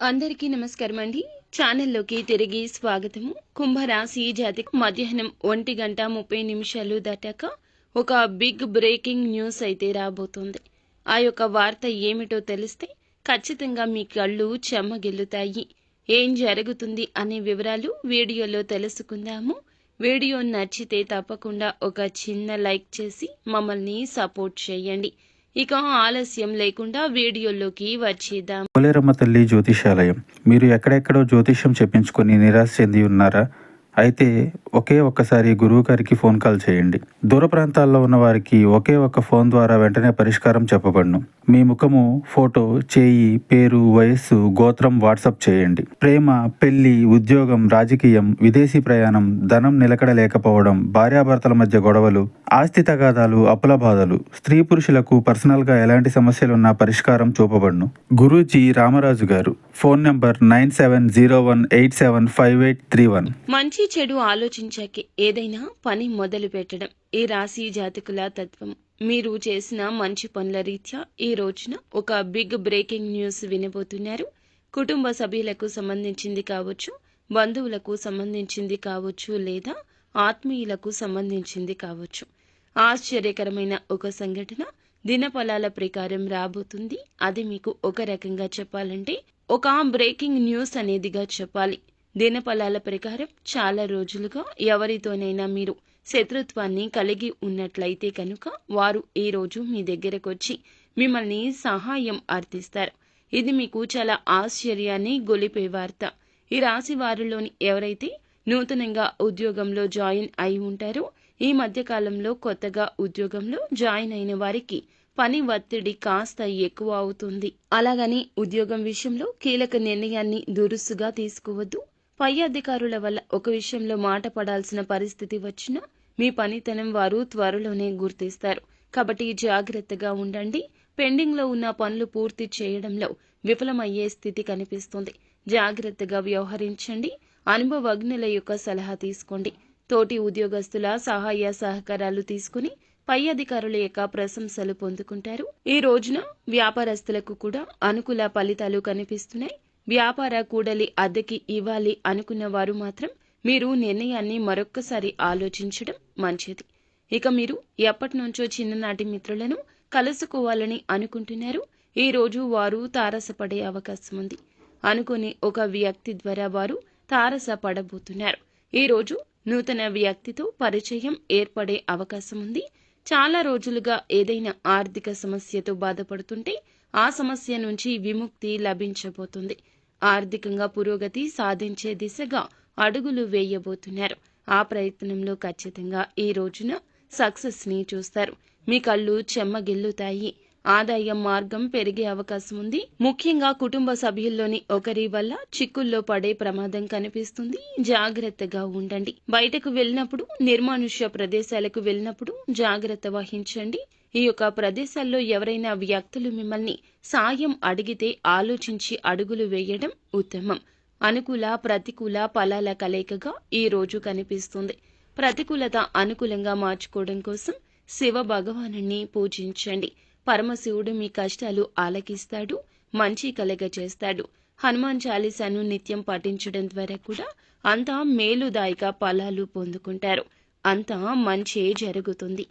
అందరికీ నమస్కారం అండి. ఛానల్లోకి తిరిగి స్వాగతము. కుంభరాశి జాతికి మధ్యాహ్నం 1:30 దాటాక ఒక బిగ్ బ్రేకింగ్ న్యూస్ అయితే రాబోతుంది. ఆ యొక్క వార్త ఏమిటో తెలిస్తే ఖచ్చితంగా మీ కళ్ళు చెమ్మగిల్లుతాయి. ఏం జరుగుతుంది అనే వివరాలు వీడియోలో తెలుసుకుందాము. వీడియో నచ్చితే తప్పకుండా ఒక చిన్న లైక్ చేసి మమ్మల్ని సపోర్ట్ చేయండి. ఇక ఆలస్యం లేకుండా వీడియోలోకి వచ్చేద్దాం. పోలేరమ్మ తల్లి జ్యోతిషాలయం. మీరు ఎక్కడెక్కడో జ్యోతిష్యం చెప్పించుకొని నిరాశ చెంది ఉన్నారా? అయితే ఒక్కసారి గురువు గారికి ఫోన్ కాల్ చేయండి. దూర ప్రాంతాల్లో ఉన్న వారికి ఒకే ఒక్క ఫోన్ ద్వారా వెంటనే పరిష్కారం చెప్పబడును. మీ ముఖము, ఫోటో, చేయి, పేరు, వయస్సు, గోత్రం వాట్సాప్ చేయండి. ప్రేమ, పెళ్లి, ఉద్యోగం, రాజకీయం, విదేశీ ప్రయాణం, ధనం నిలకడ లేకపోవడం, భార్యాభర్తల మధ్య గొడవలు, ఆస్తి తగాదాలు, అప్పుల బాధలు, స్త్రీ పురుషులకు పర్సనల్గా ఎలాంటి సమస్యలున్నా పరిష్కారం చూపబడును. గురూజీ రామరాజు గారు. Phone number 9701875831. మంచి చెడు ఆలోచించాకే ఏదైనా పని మొదలు పెట్టడం ఈ రాశి జాతకుల తత్వం. మీరు చేసిన మంచి పనుల రీత్యా ఈ రోజున ఒక బిగ్ బ్రేకింగ్ న్యూస్ వినబోతున్నారు. కుటుంబ సభ్యులకు సంబంధించింది కావచ్చు, బంధువులకు సంబంధించింది కావచ్చు, లేదా ఆత్మీయులకు సంబంధించింది కావచ్చు. ఆశ్చర్యకరమైన ఒక సంఘటన దినఫలాల ప్రకారం రాబోతుంది. అది మీకు ఒక రకంగా చెప్పాలంటే ఒక బ్రేకింగ్ న్యూస్ అనేదిగా చెప్పాలి. దినఫలాల ప్రకారం చాలా రోజులుగా ఎవరితోనైనా మీరు శత్రుత్వాన్ని కలిగి ఉన్నట్లయితే కనుక వారు ఈ రోజు మీ దగ్గరకొచ్చి మిమ్మల్ని సహాయం అర్థిస్తారు. ఇది మీకు చాలా ఆశ్చర్యాన్ని గొలిపే వార్త. ఈ రాశి వారిలోని ఎవరైతే నూతనంగా ఉద్యోగంలో జాయిన్ అయి ఉంటారో, ఈ మధ్య కాలంలో కొత్తగా ఉద్యోగంలో జాయిన్ అయిన వారికి పని ఒత్తిడి కాస్త ఎక్కువ అవుతుంది. అలాగని ఉద్యోగం విషయంలో కీలక నిర్ణయాన్ని దురుసుగా తీసుకోవద్దు. పై అధికారుల వల్ల ఒక విషయంలో మాట పడాల్సిన పరిస్థితి వచ్చినా మీ పనితనం వారు త్వరలోనే గుర్తిస్తారు. కాబట్టి జాగ్రత్తగా ఉండండి. పెండింగ్లో ఉన్న పనులు పూర్తి చేయడంలో విఫలమయ్యే స్థితి కనిపిస్తుంది. జాగ్రత్తగా వ్యవహరించండి. అనుభవజ్ఞుల యొక్క సలహా తీసుకోండి. తోటి ఉద్యోగస్తుల సహాయ సహకారాలు తీసుకుని పై అధికారుల యొక్క ప్రశంసలు పొందుకుంటారు. ఈ రోజున వ్యాపారస్తులకు కూడా అనుకూల ఫలితాలు కనిపిస్తున్నాయి. వ్యాపార కూడలి అద్దెకి ఇవ్వాలి అనుకున్న వారు మాత్రం మీరు నిర్ణయాన్ని మరొక్కసారి ఆలోచించడం మంచిది. ఇక మీరు ఎప్పటి నుంచో చిన్ననాటి మిత్రులను కలుసుకోవాలని అనుకుంటున్నారు. ఈ రోజు వారు తారసపడే అవకాశం ఉంది. అనుకుని ఒక వ్యక్తి ద్వారా వారు తారసపడబోతున్నారు. ఈ రోజు నూతన వ్యక్తితో పరిచయం ఏర్పడే అవకాశం ఉంది. చాలా రోజులుగా ఏదైనా ఆర్థిక సమస్యతో బాధపడుతుంటే ఆ సమస్య నుంచి విముక్తి లభించబోతుంది. ఆర్థికంగా పురోగతి సాధించే దిశగా అడుగులు వేయబోతున్నారు. ఆ ప్రయత్నంలో ఖచ్చితంగా ఈ రోజున సక్సెస్ ని చూస్తారు. మీ కళ్ళు చెమ్మగిల్లుతాయి. ఆదాయ మార్గం పెరిగే అవకాశం ఉంది. ముఖ్యంగా కుటుంబ సభ్యుల్లోని ఒకరి వల్ల చిక్కుల్లో పడే ప్రమాదం కనిపిస్తుంది. జాగ్రత్తగా ఉండండి. బయటకు వెళ్ళినప్పుడు, నిర్మానుష్య ప్రదేశాలకు వెళ్ళినప్పుడు జాగ్రత్త వహించండి. ఈ యొక్క ప్రదేశాల్లో ఎవరైనా వ్యక్తులు మిమ్మల్ని సాయం అడిగితే ఆలోచించి అడుగులు వేయడం ఉత్తమం. అనుకూల ప్రతికూల ఫలాల కలయికగా ఈ రోజు కనిపిస్తుంది. ప్రతికూలత అనుకూలంగా మార్చుకోవడం కోసం శివ భగవానుని పూజించండి. పరమశివుడు మీ కష్టాలు ఆలకిస్తాడు, మంచి కలగచేస్తాడు. హనుమాన్ చాలీసాను నిత్యం పఠించడం ద్వారా కూడా అంతా మేలుదాయక ఫలాలు పొందుకుంటారు. అంతా మంచే జరుగుతుంది.